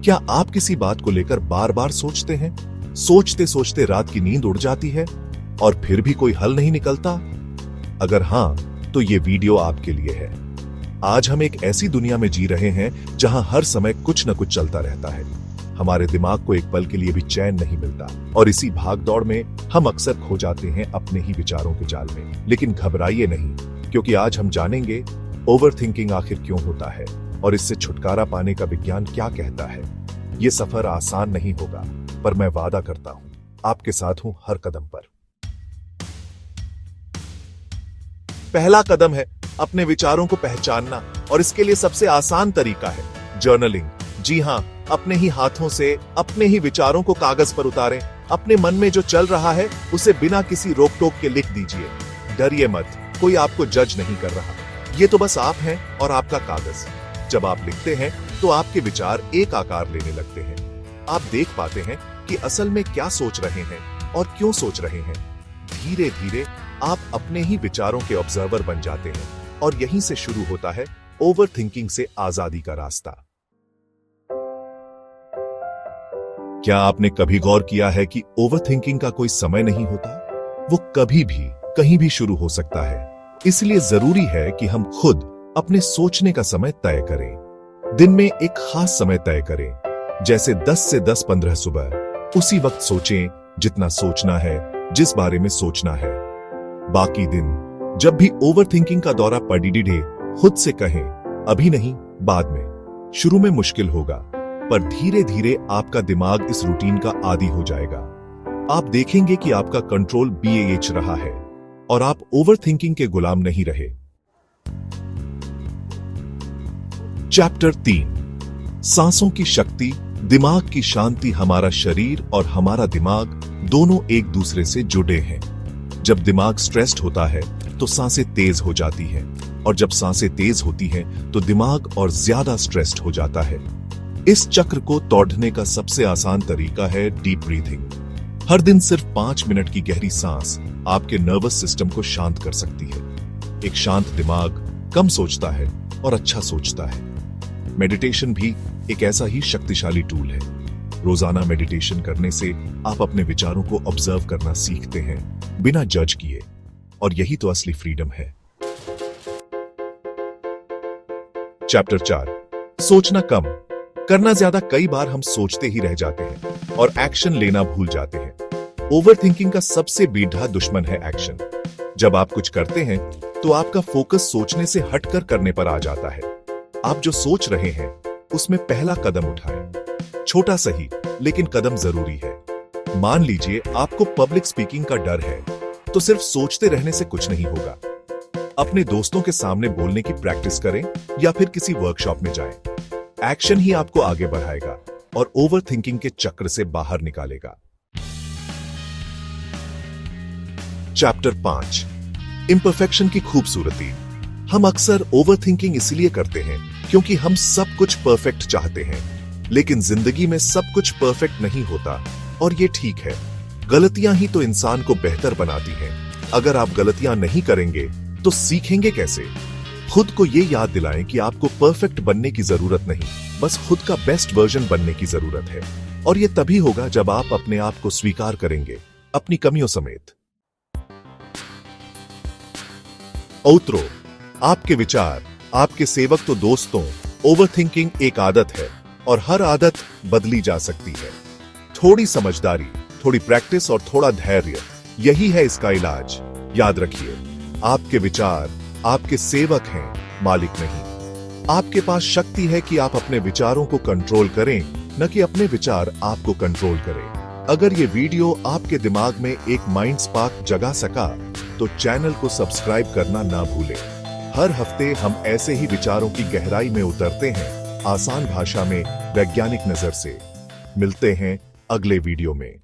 क्या आप किसी बात को लेकर बार बार सोचते हैं? सोचते सोचते रात की नींद उड़ जाती है और फिर भी कोई हल नहीं निकलता? अगर हां, तो ये वीडियो आपके लिए है। आज हम एक ऐसी दुनिया में जी रहे हैं जहां हर समय कुछ न कुछ चलता रहता है। हमारे दिमाग को एक पल के लिए भी चैन नहीं मिलता और इसी भागदौड़ में हम अक्सर खो जाते हैं अपने ही विचारों के जाल में। लेकिन घबराइए नहीं, क्योंकि आज हम जानेंगे ओवरथिंकिंग आखिर क्यों होता है और इससे छुटकारा पाने का विज्ञान क्या कहता है। ये सफर आसान नहीं होगा, पर मैं वादा करता हूं आपके साथ हूं हर कदम पर। पहला कदम है अपने विचारों को पहचानना, और इसके लिए सबसे आसान तरीका है जर्नलिंग। जी हां, अपने ही हाथों से अपने ही विचारों को कागज पर उतारें। अपने मन में जो चल रहा है उसे बिना किसी रोक टोक के लिख दीजिए। डरिए मत, कोई आपको जज नहीं कर रहा। ये तो बस आप हैं और आपका कागज। जब आप लिखते हैं तो आपके विचार एक आकार लेने लगते हैं। आप देख पाते हैं कि असल में क्या सोच रहे हैं और क्यों सोच रहे हैं। धीरे धीरे आप अपने ही विचारों के ऑब्जर्वर बन जाते हैं, और यहीं से शुरू होता है ओवरथिंकिंग से आजादी का रास्ता। क्या आपने कभी गौर किया है कि ओवरथिंकिंग का कोई समय नहीं होता? वो कभी भी कहीं भी शुरू हो सकता है। इसलिए जरूरी है कि हम खुद अपने सोचने का समय तय करें। दिन में एक खास समय तय करें, जैसे 10 से 10-15 सुबह। उसी वक्त सोचें जितना सोचना है, जिस बारे में सोचना है। बाकी दिन जब भी ओवरथिंकिंग का दौरा पड़े, खुद से कहें अभी नहीं, बाद में। शुरू में मुश्किल होगा, पर धीरे धीरे आपका दिमाग इस रूटीन का आदी हो जाएगा। आप देखेंगे कि आपका कंट्रोल BAH रहा है और आप ओवरथिंकिंग के गुलाम नहीं रहे। चैप्टर 3, सांसों की शक्ति, दिमाग की शांति। हमारा शरीर और हमारा दिमाग दोनों एक दूसरे से जुड़े हैं। जब दिमाग स्ट्रेस्ड होता है तो सांसें तेज हो जाती हैं, और जब सांसें तेज होती हैं तो दिमाग और ज्यादा स्ट्रेस्ड हो जाता है। इस चक्र को तोड़ने का सबसे आसान तरीका है डीप ब्रीथिंग। हर दिन सिर्फ 5 मिनट की गहरी सांस आपके नर्वस सिस्टम को शांत कर सकती है। एक शांत दिमाग कम सोचता है और अच्छा सोचता है। मेडिटेशन भी एक ऐसा ही शक्तिशाली टूल है। रोजाना मेडिटेशन करने से आप अपने विचारों को ऑब्जर्व करना सीखते हैं, बिना जज किए, और यही तो असली फ्रीडम है। चैप्टर 4, सोचना कम, करना ज्यादा। कई बार हम सोचते ही रह जाते हैं और एक्शन लेना भूल जाते हैं। ओवरथिंकिंग का सबसे बीढ़ा दुश्मन है एक्शन। जब आप कुछ करते हैं तो आपका फोकस सोचने से हटकर करने पर आ जाता है। आप जो सोच रहे हैं उसमें पहला कदम उठाएं। छोटा सही, लेकिन कदम जरूरी है। मान लीजिए आपको पब्लिक स्पीकिंग का डर है, तो सिर्फ सोचते रहने से कुछ नहीं होगा। अपने दोस्तों के सामने बोलने की प्रैक्टिस करें या फिर किसी वर्कशॉप में जाएं। एक्शन ही आपको आगे बढ़ाएगा और ओवरथिंकिंग के चक्र से बाहर निकालेगा। चैप्टर 5, इम्परफेक्शन की खूबसूरती। हम अक्सर ओवरथिंकिंग इसलिए करते हैं क्योंकि हम सब कुछ परफेक्ट चाहते हैं, लेकिन जिंदगी में सब कुछ परफेक्ट नहीं होता, और ये ठीक है। गलतियां ही तो इंसान को बेहतर बनाती हैं। अगर आप गलतियां नहीं करेंगे तो सीखेंगे कैसे? खुद को ये याद दिलाएं कि आपको परफेक्ट बनने की जरूरत नहीं, बस खुद का बेस्ट वर्जन बनने की जरूरत है। और ये तभी होगा जब आप अपने आप को स्वीकार करेंगे, अपनी कमियों समेत। औत्रो, आपके विचार आपके सेवक तो दोस्तों। ओवरथिंकिंग एक आदत है और हर आदत बदली जा सकती है। थोड़ी समझदारी, थोड़ी प्रैक्टिस और थोड़ा धैर्य, यही है इसका इलाज। याद रखिए, आपके विचार आपके सेवक हैं, मालिक नहीं। आपके पास शक्ति है कि आप अपने विचारों को कंट्रोल करें, न कि अपने विचार आपको कंट्रोल करें। अगर ये वीडियो आपके दिमाग में एक माइंड स्पार्क जगा सका तो चैनल को सब्सक्राइब करना ना भूलें। हर हफ्ते हम ऐसे ही विचारों की गहराई में उतरते हैं, आसान भाषा में, वैज्ञानिक नजर से। मिलते हैं अगले वीडियो में।